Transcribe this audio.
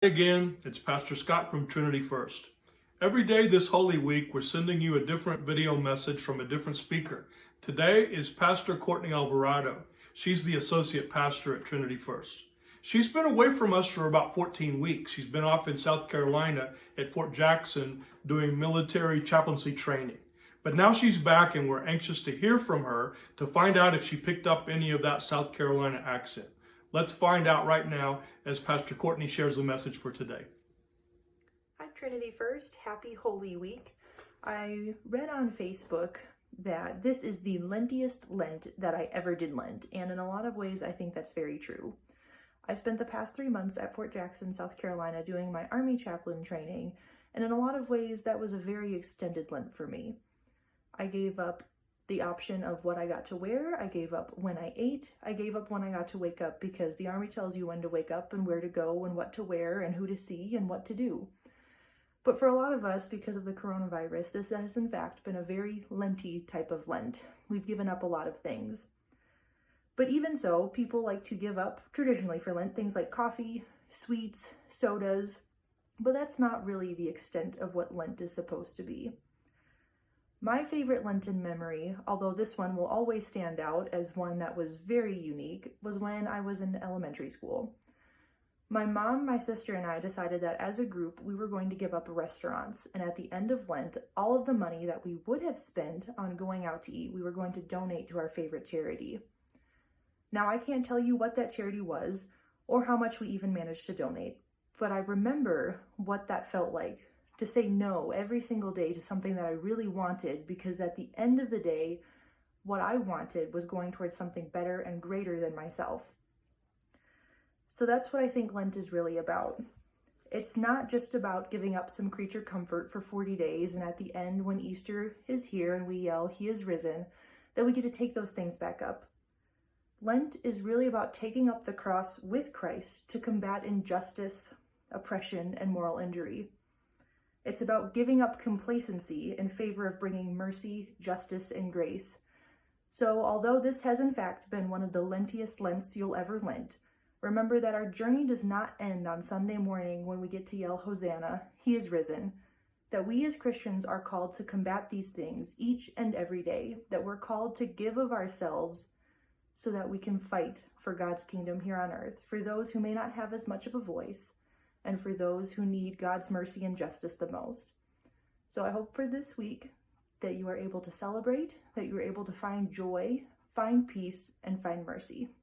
Again, it's Pastor Scott from Trinity-First. Every day this Holy Week, we're sending you a different video message from a different speaker. Today is Pastor Courtney Alvarado. She's the associate pastor at Trinity-First. She's been away from us for about 14 weeks. She's been off in South Carolina at Fort Jackson doing military chaplaincy training. But now she's back and we're anxious to hear from her to find out if she picked up any of that South Carolina accent. Let's find out right now as Pastor Courtney shares the message for today. Hi, Trinity-First. Happy Holy Week. I read on Facebook that this is the lentiest Lent that I ever did Lent, and in a lot of ways I think that's very true. I spent the past 3 months at Fort Jackson, South Carolina doing my Army chaplain training, and in a lot of ways that was a very extended Lent for me. I gave up the option of what I got to wear, I gave up when I ate, I gave up when I got to wake up because the Army tells you when to wake up and where to go and what to wear and who to see and what to do. But for a lot of us, because of the coronavirus, this has in fact been a very Lenty type of Lent. We've given up a lot of things. But even so, people like to give up, traditionally for Lent, things like coffee, sweets, sodas, but that's not really the extent of what Lent is supposed to be. My favorite Lenten memory, although this one will always stand out as one that was very unique, was when I was in elementary school. My mom, my sister, and I decided that as a group, we were going to give up restaurants, and at the end of Lent, all of the money that we would have spent on going out to eat, we were going to donate to our favorite charity. Now, I can't tell you what that charity was, or how much we even managed to donate, but I remember what that felt like. To say no every single day to something that I really wanted, because at the end of the day, what I wanted was going towards something better and greater than myself. So that's what I think Lent is really about. It's not just about giving up some creature comfort for 40 days, and at the end, when Easter is here and we yell, "He is risen," that we get to take those things back up. Lent is really about taking up the cross with Christ to combat injustice, oppression, and moral injury. It's about giving up complacency in favor of bringing mercy, justice, and grace. So although this has in fact been one of the lentiest Lents you'll ever Lent, remember that our journey does not end on Sunday morning when we get to yell, "Hosanna, He is risen," that we as Christians are called to combat these things each and every day, that we're called to give of ourselves so that we can fight for God's kingdom here on earth, for those who may not have as much of a voice, and for those who need God's mercy and justice the most. So I hope for this week that you are able to celebrate, that you are able to find joy, find peace, and find mercy.